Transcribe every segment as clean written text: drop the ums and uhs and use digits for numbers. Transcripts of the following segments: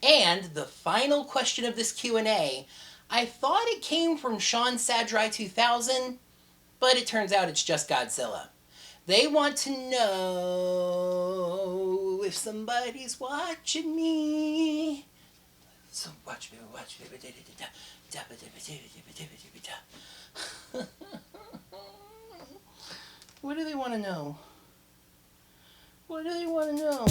And the final question of this Q&A, I thought it came from Sean Sadry 2000, but it turns out it's just Godzilla. They want to know if somebody's watching me. So watch me, watch me. What do they want to know? What do they want to know?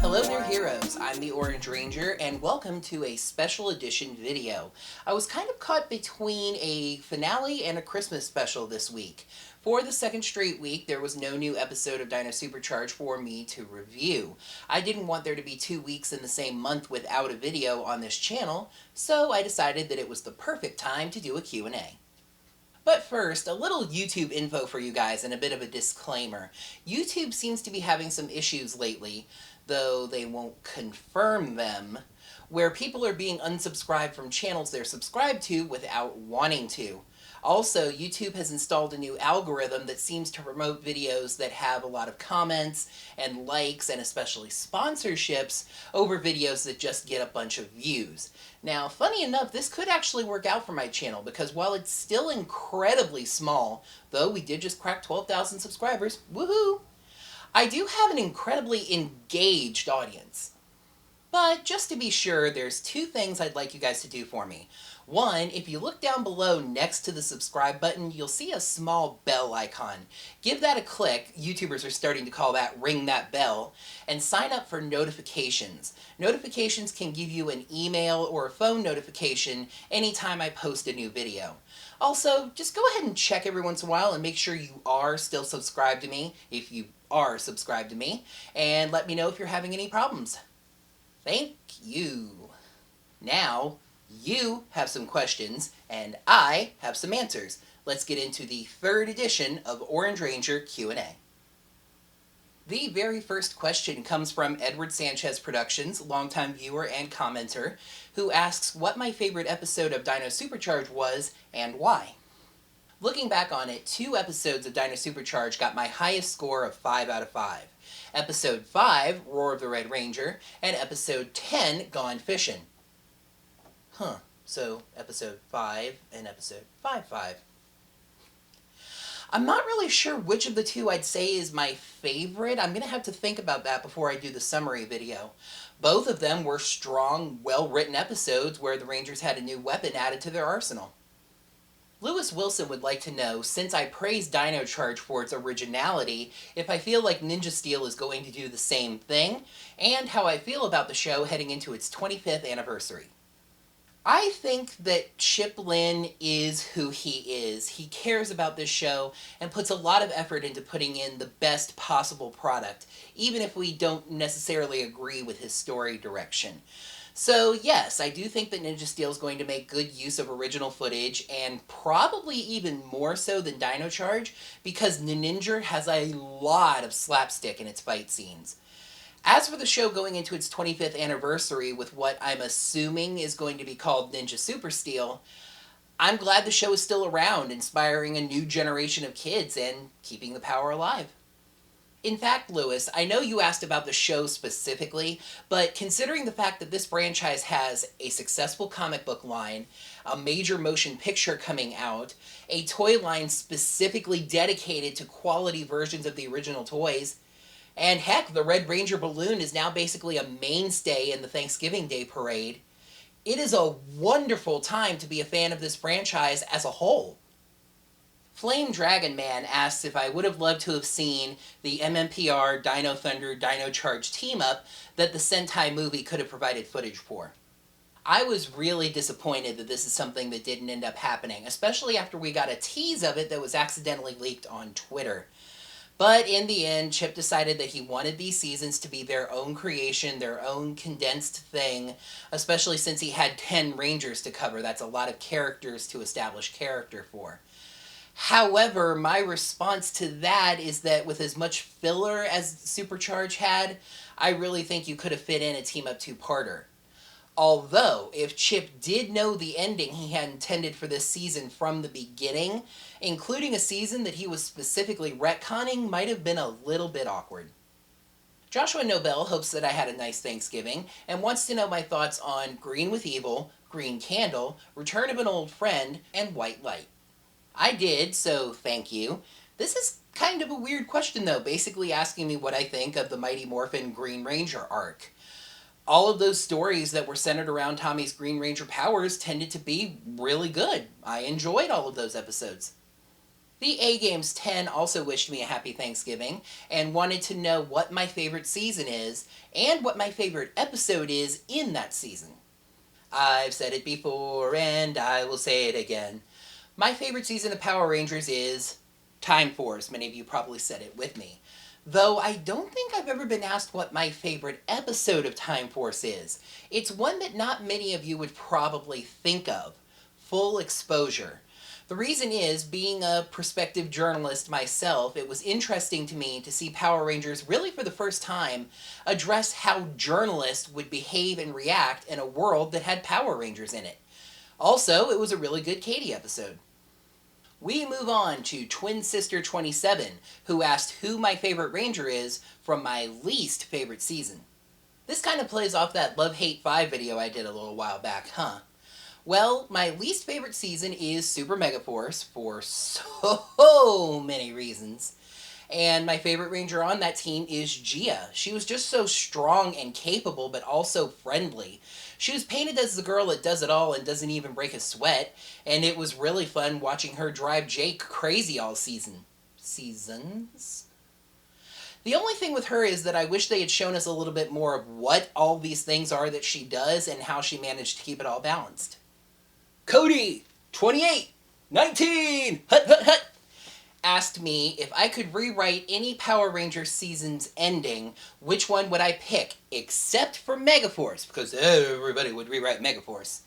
Hello there heroes, I'm the Orange Ranger and welcome to a special edition video. I was kind of caught between a finale and a Christmas special this week. For the second straight week, there was no new episode of Dino Charge for me to review. I didn't want there to be 2 weeks in the same month without a video on this channel, so I decided that it was the perfect time to do a Q&A. But first, a little YouTube info for you guys and a bit of a disclaimer. YouTube seems to be having some issues lately, though they won't confirm them, where people are being unsubscribed from channels they're subscribed to without wanting to. Also, YouTube has installed a new algorithm that seems to promote videos that have a lot of comments and likes and especially sponsorships over videos that just get a bunch of views. Now, funny enough, this could actually work out for my channel because while it's still incredibly small, though we did just crack 12,000 subscribers, woohoo! I do have an incredibly engaged audience. But just to be sure, there's 2 things I'd like you guys to do for me. One, if you look down below next to the subscribe button, you'll see a small bell icon. Give that a click, YouTubers are starting to call that ring that bell, and sign up for notifications. Notifications can give you an email or a phone notification anytime I post a new video. Also, just go ahead and check every once in a while and make sure you are still subscribed to me, if you are subscribed to me, and let me know if you're having any problems. Thank you. Now, you have some questions, and I have some answers. Let's get into the 3rd edition of Orange Ranger Q&A. The very first question comes from Edward Sanchez Productions, longtime viewer and commenter, who asks what my favorite episode of Dino Charge was and why. Looking back on it, 2 episodes of Dino Charge got my highest score of 5 out of 5. Episode 5, Roar of the Red Ranger, and Episode 10, Gone Fishin'. So Episode 5 and Episode 5. I'm not really sure which of the 2 I'd say is my favorite. I'm going to have to think about that before I do the summary video. Both of them were strong, well-written episodes where the Rangers had a new weapon added to their arsenal. Lewis Wilson would like to know, since I praise Dino Charge for its originality, if I feel like Ninja Steel is going to do the same thing, and how I feel about the show heading into its 25th anniversary. I think that Chip Lynn is who he is. He cares about this show and puts a lot of effort into putting in the best possible product, even if we don't necessarily agree with his story direction. So yes, I do think that Ninja Steel is going to make good use of original footage, and probably even more so than Dino Charge, because Ninninger has a lot of slapstick in its fight scenes. As for the show going into its 25th anniversary with what I'm assuming is going to be called Ninja Super Steel, I'm glad the show is still around, inspiring a new generation of kids and keeping the power alive. In fact, Lewis, I know you asked about the show specifically, but considering the fact that this franchise has a successful comic book line, a major motion picture coming out, a toy line specifically dedicated to quality versions of the original toys, and heck, the Red Ranger balloon is now basically a mainstay in the Thanksgiving Day parade, it is a wonderful time to be a fan of this franchise as a whole. Flame Dragon Man asks if I would have loved to have seen the MMPR Dino Thunder Dino Charge team-up that the Sentai movie could have provided footage for. I was really disappointed that this is something that didn't end up happening, especially after we got a tease of it that was accidentally leaked on Twitter. But in the end, Chip decided that he wanted these seasons to be their own creation, their own condensed thing, especially since he had 10 Rangers to cover. That's a lot of characters to establish character for. However, my response to that is that with as much filler as Supercharge had, I really think you could have fit in a team-up 2-parter. Although, if Chip did know the ending he had intended for this season from the beginning, including a season that he was specifically retconning might have been a little bit awkward. Joshua Nobel hopes that I had a nice Thanksgiving and wants to know my thoughts on Green with Evil, Green Candle, Return of an Old Friend, and White Light. I did, so thank you. This is kind of a weird question though, basically asking me what I think of the Mighty Morphin Green Ranger arc. All of those stories that were centered around Tommy's Green Ranger powers tended to be really good. I enjoyed all of those episodes. The A Games 10 also wished me a happy Thanksgiving and wanted to know what my favorite season is and what my favorite episode is in that season. I've said it before and I will say it again. My favorite season of Power Rangers is Time Force. Many of you probably said it with me. Though I don't think I've ever been asked what my favorite episode of Time Force is. It's one that not many of you would probably think of. Full Exposure. The reason is, being a prospective journalist myself, it was interesting to me to see Power Rangers really for the first time address how journalists would behave and react in a world that had Power Rangers in it. Also, it was a really good Katie episode. We move on to Twin Sister 27, who asked who my favorite Ranger is from my least favorite season. This kind of plays off that Love Hate 5 video I did a little while back, huh? Well, my least favorite season is Super Megaforce for so many reasons. And my favorite Ranger on that team is Gia. She was just so strong and capable, but also friendly. She was painted as the girl that does it all and doesn't even break a sweat, and it was really fun watching her drive Jake crazy all seasons. The only thing with her is that I wish they had shown us a little bit more of what all these things are that she does and how she managed to keep it all balanced. Cody, 28, 19, hut hut hut, asked me if I could rewrite any Power Rangers season's ending, which one would I pick, except for Megaforce, because everybody would rewrite Megaforce.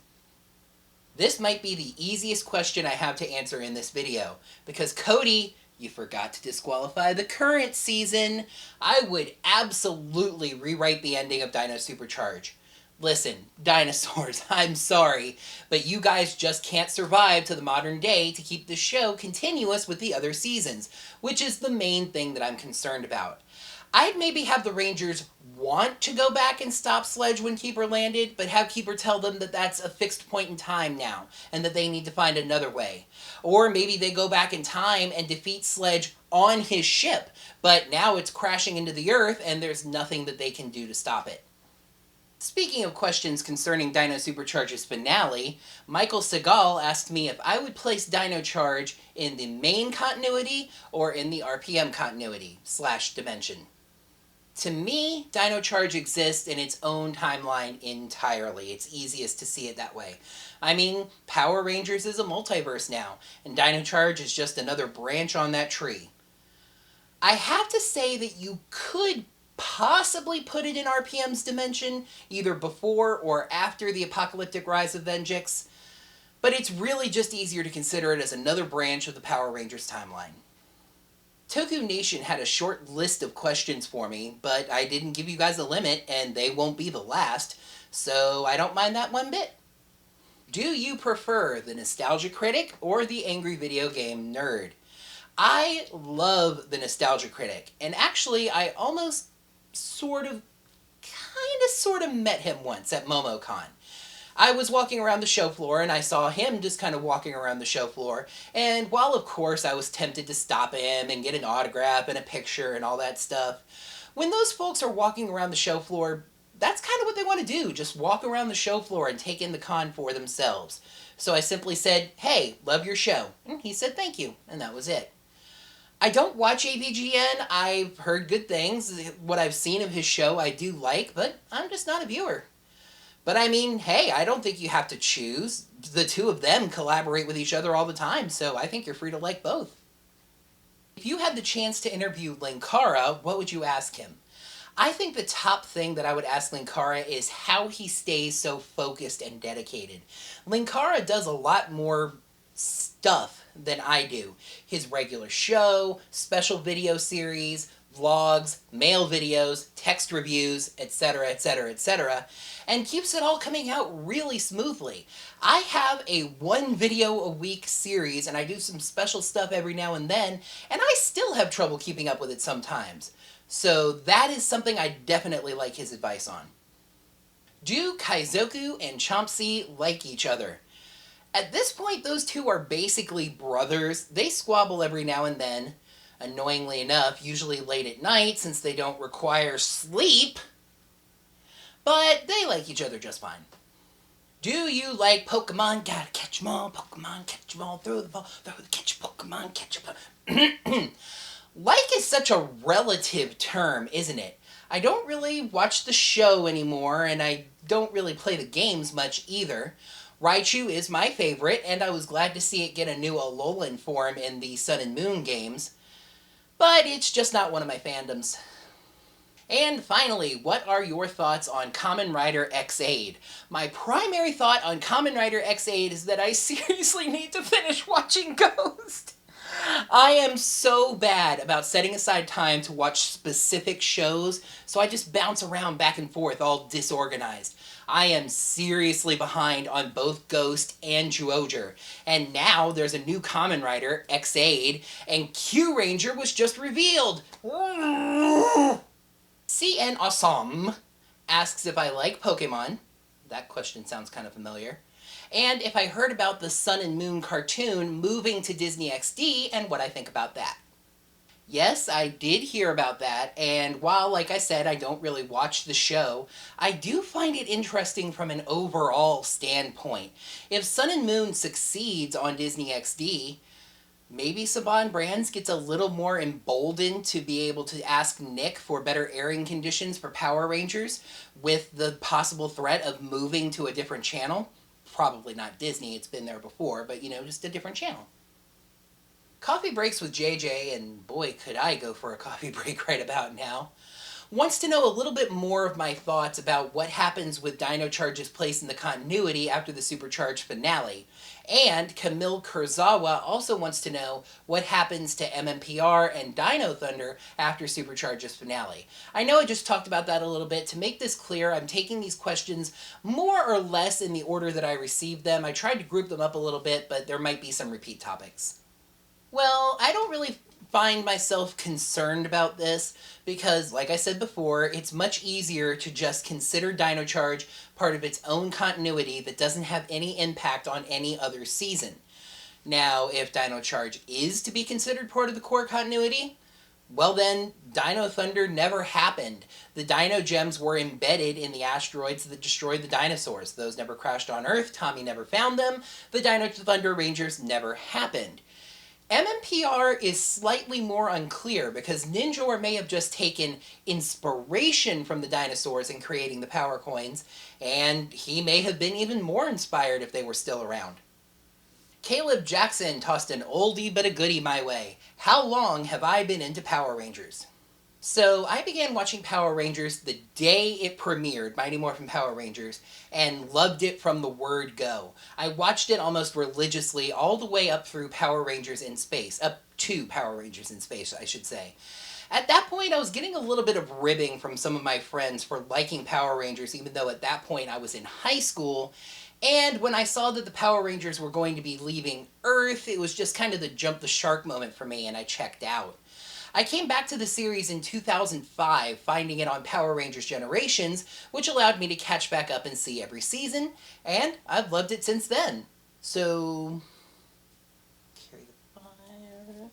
This might be the easiest question I have to answer in this video, because Cody, you forgot to disqualify the current season. I would absolutely rewrite the ending of Dino Charge. Listen, dinosaurs, I'm sorry, but you guys just can't survive to the modern day to keep the show continuous with the other seasons, which is the main thing that I'm concerned about. I'd maybe have the Rangers want to go back and stop Sledge when Keeper landed, but have Keeper tell them that that's a fixed point in time now, and that they need to find another way. Or maybe they go back in time and defeat Sledge on his ship, but now it's crashing into the Earth and there's nothing that they can do to stop it. Speaking of questions concerning Dino Supercharge's finale, Michael Segal asked me if I would place Dino Charge in the main continuity or in the RPM continuity / dimension. To me, Dino Charge exists in its own timeline entirely. It's easiest to see it that way. I mean, Power Rangers is a multiverse now, and Dino Charge is just another branch on that tree. I have to say that you could possibly put it in RPM's dimension, either before or after the apocalyptic rise of Venjix, but it's really just easier to consider it as another branch of the Power Rangers timeline. Toku Nation had a short list of questions for me, but I didn't give you guys a limit, and they won't be the last, so I don't mind that one bit. Do you prefer the Nostalgia Critic or the Angry Video Game Nerd? I love the Nostalgia Critic, and actually I almost sort of met him once at MomoCon. I was walking around the show floor and I saw him just kind of walking around the show floor, and while of course I was tempted to stop him and get an autograph and a picture and all that stuff, when those folks are walking around the show floor, that's kind of what they want to do, just walk around the show floor and take in the con for themselves. So I simply said, "Hey, love your show." And he said thank you, and that was it. I don't watch AVGN. I've heard good things. What I've seen of his show I do like, but I'm just not a viewer. But I mean, hey, I don't think you have to choose. The two of them collaborate with each other all the time, so I think you're free to like both. If you had the chance to interview Linkara, what would you ask him? I think the top thing that I would ask Linkara is how he stays so focused and dedicated. Linkara does a lot more stuff than I do. His regular show, special video series, vlogs, mail videos, text reviews, etc., etc., etc., and keeps it all coming out really smoothly. I have a 1 video-a-week series, and I do some special stuff every now and then, and I still have trouble keeping up with it sometimes. So that is something I definitely like his advice on. Do Kaizoku and Chomsky like each other? At this point, those two are basically brothers. They squabble every now and then, annoyingly enough, usually late at night since they don't require sleep, but they like each other just fine. Do you like Pokemon? Gotta catch 'em all, Pokemon, catch 'em all, throw the ball, catch Pokemon, catch 'em. Like is such a relative term, isn't it? I don't really watch the show anymore, and I don't really play the games much either. Raichu is my favorite, and I was glad to see it get a new Alolan form in the Sun and Moon games. But it's just not one of my fandoms. And finally, what are your thoughts on Kamen Rider X-Aid? My primary thought on Kamen Rider X-Aid is that I seriously need to finish watching Ghost. I am so bad about setting aside time to watch specific shows, so I just bounce around back and forth all disorganized. I am seriously behind on both Ghost and Zyuohger, and now there's a new Kamen Rider, X-Aid, and Q Ranger was just revealed! CN Awesome asks if I like Pokemon. That question sounds kind of familiar. And if I heard about the Sun and Moon cartoon moving to Disney XD and what I think about that. Yes, I did hear about that, and while, like I said, I don't really watch the show, I do find it interesting from an overall standpoint. If Sun and Moon succeeds on Disney XD, maybe Saban Brands gets a little more emboldened to be able to ask Nick for better airing conditions for Power Rangers with the possible threat of moving to a different channel. Probably not Disney, it's been there before, but just a different channel. Coffee Breaks with JJ, and boy could I go for a coffee break right about now, wants to know a little bit more of my thoughts about what happens with Dino Charge's place in the continuity after the Supercharged finale. And Camille Kurzawa also wants to know what happens to MMPR and Dino Thunder after Supercharged finale. I know I just talked about that a little bit. To make this clear, I'm taking these questions more or less in the order that I received them. I tried to group them up a little bit, but there might be some repeat topics. Well, I don't really find myself concerned about this because, like I said before, it's much easier to just consider Dino Charge part of its own continuity that doesn't have any impact on any other season. Now, if Dino Charge is to be considered part of the core continuity, well then, Dino Thunder never happened. The Dino Gems were embedded in the asteroids that destroyed the dinosaurs. Those never crashed on Earth, Tommy never found them, the Dino Thunder Rangers never happened. MMPR is slightly more unclear because Ninjor may have just taken inspiration from the dinosaurs in creating the power coins, and he may have been even more inspired if they were still around. Caleb Jackson tossed an oldie but a goodie my way. How long have I been into Power Rangers? So I began watching Power Rangers the day it premiered, Mighty Morphin Power Rangers, and loved it from the word go. I watched it almost religiously all the way up through Power Rangers in Space, up to Power Rangers in Space, I should say. At that point, I was getting a little bit of ribbing from some of my friends for liking Power Rangers, even though at that point I was in high school, and when I saw that the Power Rangers were going to be leaving Earth, it was just kind of the jump the shark moment for me, and I checked out. I came back to the series in 2005, finding it on Power Rangers Generations, which allowed me to catch back up and see every season, and I've loved it since then. So, carry the fire.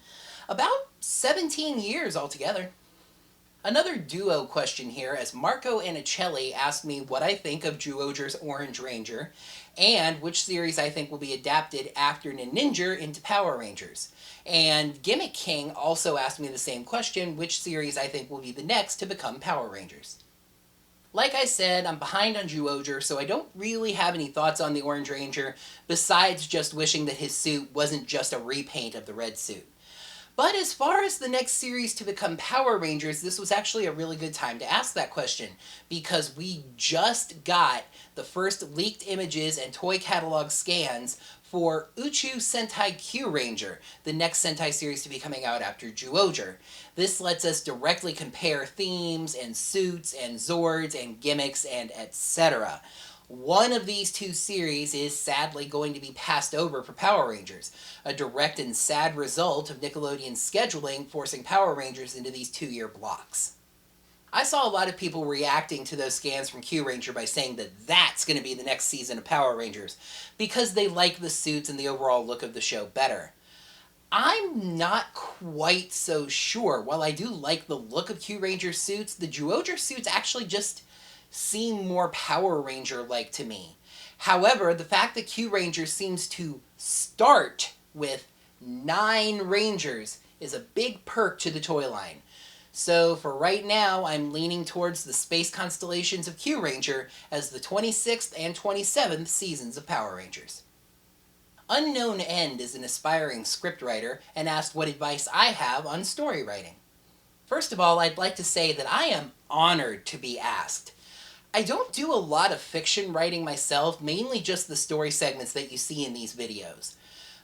About 17 years altogether. Another duo question here, as Marco Anicelli asked me what I think of Zyuohger's Orange Ranger, and which series I think will be adapted after Ninninger into Power Rangers. And Gimmick King also asked me the same question, which series I think will be the next to become Power Rangers. Like I said, I'm behind on Zyuohger, so I don't really have any thoughts on the Orange Ranger, besides just wishing that his suit wasn't just a repaint of the red suit. But as far as the next series to become Power Rangers, this was actually a really good time to ask that question, because we just got the first leaked images and toy catalog scans for Uchu Sentai Q Ranger, the next Sentai series to be coming out after Zyuohger. This lets us directly compare themes and suits and Zords and gimmicks and etc. One of these two series is sadly going to be passed over for Power Rangers, a direct and sad result of Nickelodeon's scheduling forcing Power Rangers into these 2-year blocks. I saw a lot of people reacting to those scans from Q Ranger by saying that that's going to be the next season of Power Rangers, because they like the suits and the overall look of the show better. I'm not quite so sure. While I do like the look of Q Ranger suits, the Zyuohger suits actually just seem more Power Ranger-like to me. However, the fact that Q Ranger seems to start with 9 Rangers is a big perk to the toy line. So for right now, I'm leaning towards the space constellations of Q Ranger as the 26th and 27th seasons of Power Rangers. Unknown End is an aspiring scriptwriter and asked what advice I have on story writing. First of all, I'd like to say that I am honored to be asked. I don't do a lot of fiction writing myself, mainly just the story segments that you see in these videos.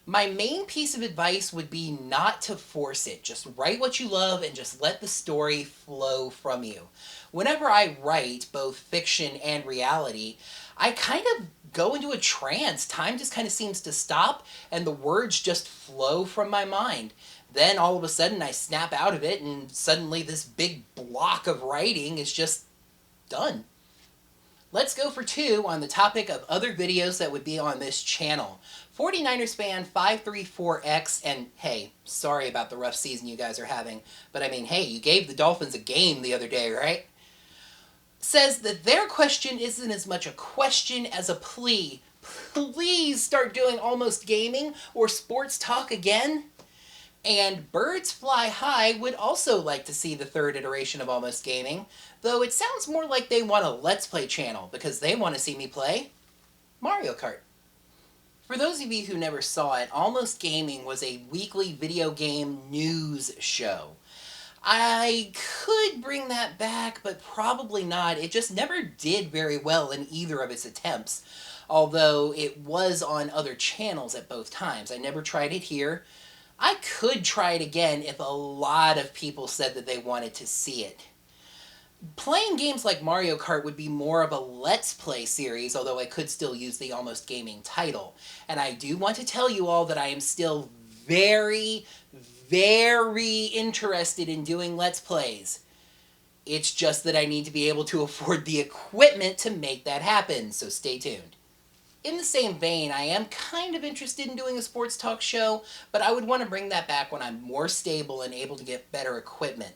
My main piece of advice would be not to force it. Just write what you love and just let the story flow from you. Whenever I write, both fiction and reality, I kind of go into a trance. Time just kind of seems to stop and the words just flow from my mind. Then all of a sudden I snap out of it and suddenly this big block of writing is just done. Let's go for 2 on the topic of other videos that would be on this channel. 49ers fan 534X, and hey, sorry about the rough season you guys are having, but I mean, hey, you gave the Dolphins a game the other day, right? Says that their question isn't as much a question as a plea. Please start doing Almost Gaming or Sports Talk again. And Birds Fly High would also like to see the 3rd iteration of Almost Gaming, though it sounds more like they want a Let's Play channel because they want to see me play Mario Kart. For those of you who never saw it, Almost Gaming was a weekly video game news show. I could bring that back, but probably not. It just never did very well in either of its attempts, although it was on other channels at both times. I never tried it here. I could try it again if a lot of people said that they wanted to see it. Playing games like Mario Kart would be more of a Let's Play series, although I could still use the Almost Gaming title. And I do want to tell you all that I am still very, very interested in doing Let's Plays. It's just that I need to be able to afford the equipment to make that happen, so stay tuned. In the same vein, I am kind of interested in doing a sports talk show, but I would want to bring that back when I'm more stable and able to get better equipment.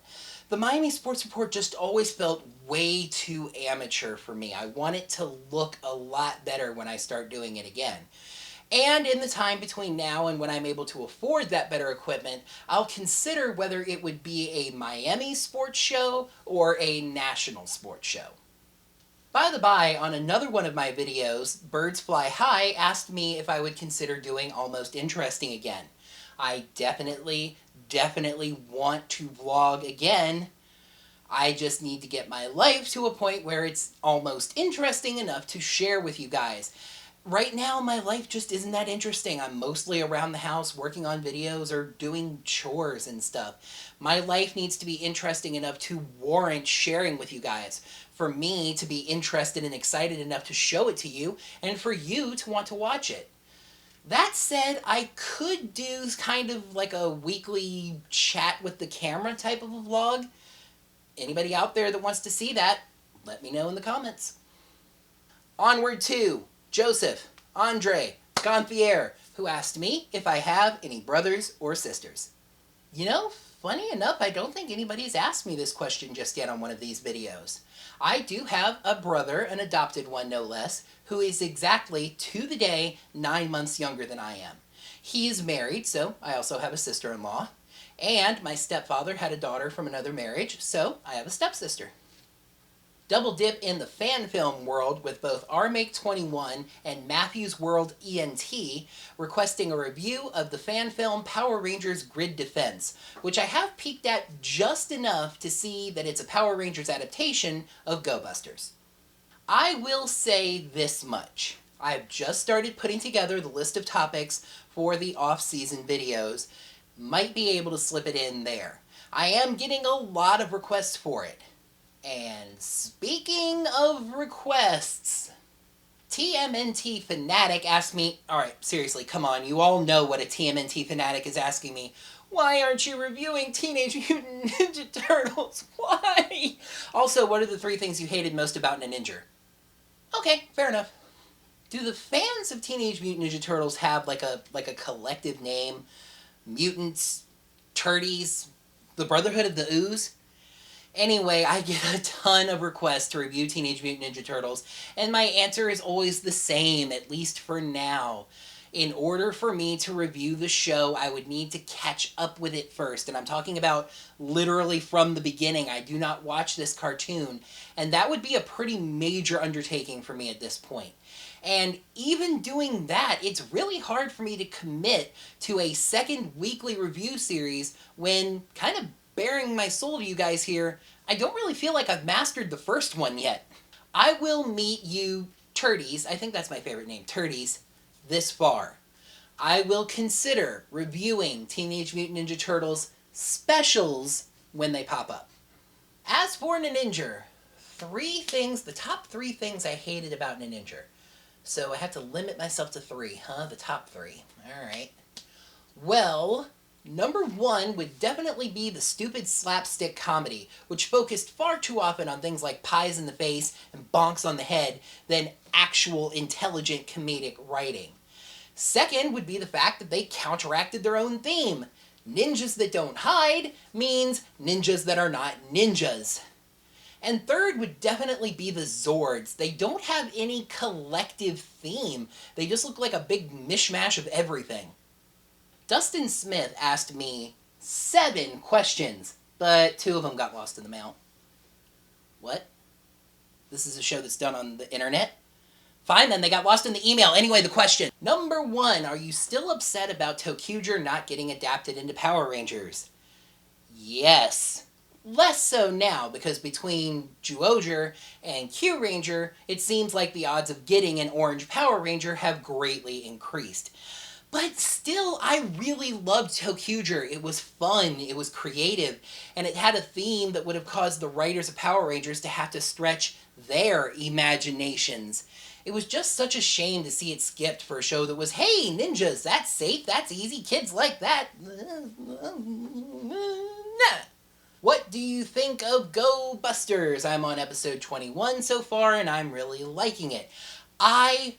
The Miami Sports Report just always felt way too amateur for me. I want it to look a lot better when I start doing it again. And in the time between now and when I'm able to afford that better equipment, I'll consider whether it would be a Miami sports show or a national sports show. By the by, on another one of my videos, Birds Fly High asked me if I would consider doing Almost Interesting again. I definitely want to vlog again. I just need to get my life to a point where it's almost interesting enough to share with you guys. Right now, my life just isn't that interesting. I'm mostly around the house working on videos or doing chores and stuff. My life needs to be interesting enough to warrant sharing with you guys. For me to be interested and excited enough to show it to you, and for you to want to watch it. That said, I could do kind of like a weekly chat with the camera type of a vlog. Anybody out there that wants to see that, let me know in the comments. Onward to Joseph Andre Gonthier, who asked me if I have any brothers or sisters. You know, funny enough, I don't think anybody's asked me this question just yet on one of these videos. I do have a brother, an adopted one no less, who is exactly, to the day, 9 months younger than I am. He is married, so I also have a sister-in-law. And my stepfather had a daughter from another marriage, so I have a stepsister. double dip in the fan film world with both rmake21 and Matthew's World ENT requesting a review of the fan film Power Rangers Grid Defense, which I have peeked at just enough to see that it's a Power Rangers adaptation of Go Busters. I will say this much. I've just started putting together the list of topics for the off-season videos. Might be able to slip it in there. I am getting a lot of requests for it. And speaking of requests, TMNT Fanatic asked me, alright, seriously, come on, you all know what a TMNT Fanatic is asking me. Why aren't you reviewing Teenage Mutant Ninja Turtles? Why? Also, what are the 3 things you hated most about Ninninger? Okay, fair enough. Do the fans of Teenage Mutant Ninja Turtles have like a collective name? Mutants, Turdies, the Brotherhood of the Ooze? Anyway, I get a ton of requests to review Teenage Mutant Ninja Turtles, and my answer is always the same, at least for now. In order for me to review the show, I would need to catch up with it first, and I'm talking about literally from the beginning. I do not watch this cartoon, and that would be a pretty major undertaking for me at this point. And even doing that, it's really hard for me to commit to a second weekly review series when, kind of bearing my soul to you guys here, I don't really feel like I've mastered the first one yet. I will meet you Turdies, I think that's my favorite name, Turdies, this far. I will consider reviewing Teenage Mutant Ninja Turtles specials when they pop up. As for Ninninger, the top 3 things I hated about Ninninger. So I have to limit myself to 3, huh? The top 3. Alright. Well, number 1 would definitely be the stupid slapstick comedy, which focused far too often on things like pies in the face and bonks on the head than actual intelligent comedic writing. Second would be the fact that they counteracted their own theme. Ninjas that don't hide means ninjas that are not ninjas. And third would definitely be the Zords. They don't have any collective theme. They just look like a big mishmash of everything. Dustin Smith asked me 7 questions, but 2 of them got lost in the mail. What? This is a show that's done on the internet? Fine then, they got lost in the email. Anyway, the question. Number 1, are you still upset about Toku not getting adapted into Power Rangers? Yes. Less so now, because between Zyuohger and Kyuranger, it seems like the odds of getting an orange Power Ranger have greatly increased. But still, I really loved Toku. It was fun, it was creative, and it had a theme that would have caused the writers of Power Rangers to have to stretch their imaginations. It was just such a shame to see it skipped for a show that was, hey, ninjas, that's safe, that's easy, kids like that. What do you think of Go Busters? I'm on episode 21 so far, and I'm really liking it. I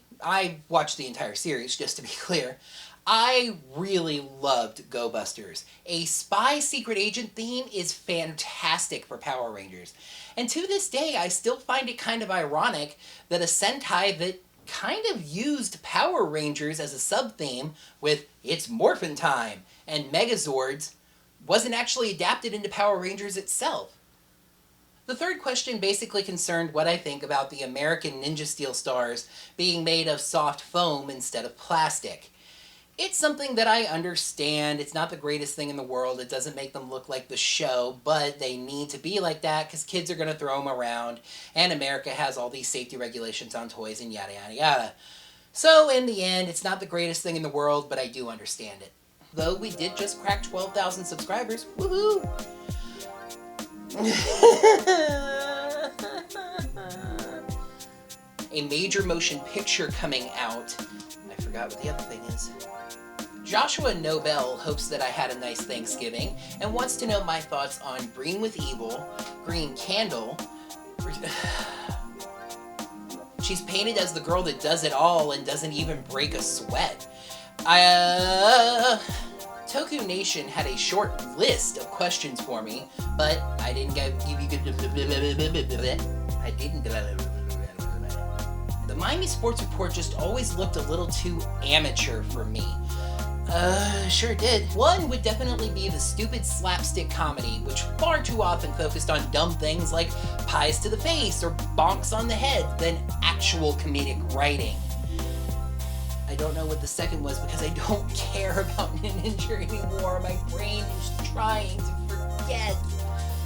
watched the entire series, just to be clear. I really loved Go Busters. A spy secret agent theme is fantastic for Power Rangers. And to this day, I still find it kind of ironic that a Sentai that kind of used Power Rangers as a sub-theme with It's Morphin' Time and Megazords wasn't actually adapted into Power Rangers itself. The third question basically concerned what I think about the American Ninja Steel stars being made of soft foam instead of plastic. It's something that I understand. It's not the greatest thing in the world. It doesn't make them look like the show, but they need to be like that because kids are going to throw them around, and America has all these safety regulations on toys and yada yada yada. So in the end, it's not the greatest thing in the world, but I do understand it. Though we did just crack 12,000 subscribers. Woohoo! A major motion picture coming out. I forgot what the other thing is. Joshua Nobel hopes that I had a nice Thanksgiving and wants to know my thoughts on Green with Evil, Green Candle. She's painted as the girl that does it all and doesn't even break a sweat. Toku Nation had a short list of questions for me, but I didn't give you The Miami Sports Report just always looked a little too amateur for me. Sure did. One would definitely be the stupid slapstick comedy, which far too often focused on dumb things like pies to the face or bonks on the head than actual comedic writing. I don't know what the second was because I don't care about Ninninger anymore. My brain is trying to forget.